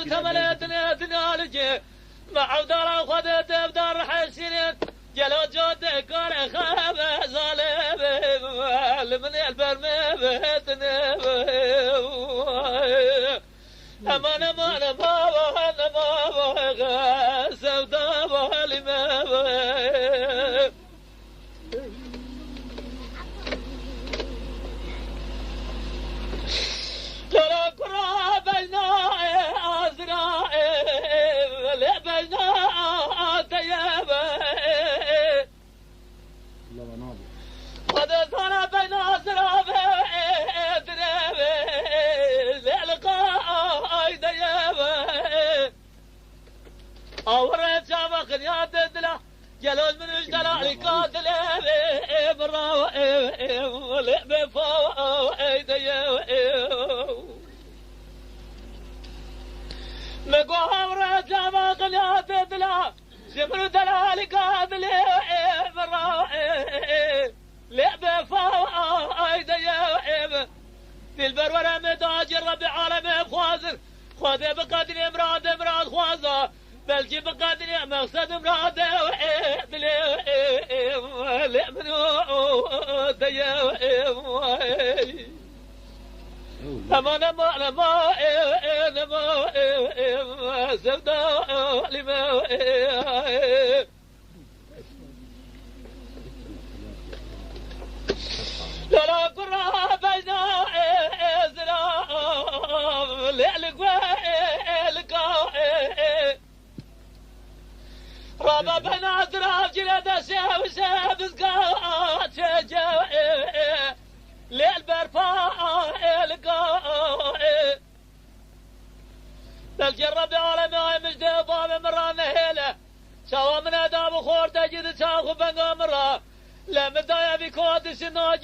دار تملتنا تنالج مع دار خذت بدار حسين جلو جود كار خاب ظالم من البرم بيتنا امان امان ما سودا بالما ترى كرا بينا ازرع بينا طيبه قد صار بينا ازرع أورد شافخ يا ددلا جلول من الجلال قاتل برا ولعب فوق ايدي مقوى أورد شافخ يا ددلا جمر دلال قاتل برا لعب فوق ايدي بالبرورة متاجر ربي عالم خوازر خذ بقدر امراد خوازر بلجي بقدر مقصد مراد امان ما سودا لما لا قرا بينا ازرا رابا بنا ازرا جلد ساوي سابس قات جا ليل برفا القا بالجرب على ما مجد ضام مران هيله سوا من اداب خور تجد ساخو بنغامرا لم دايا بكود سناج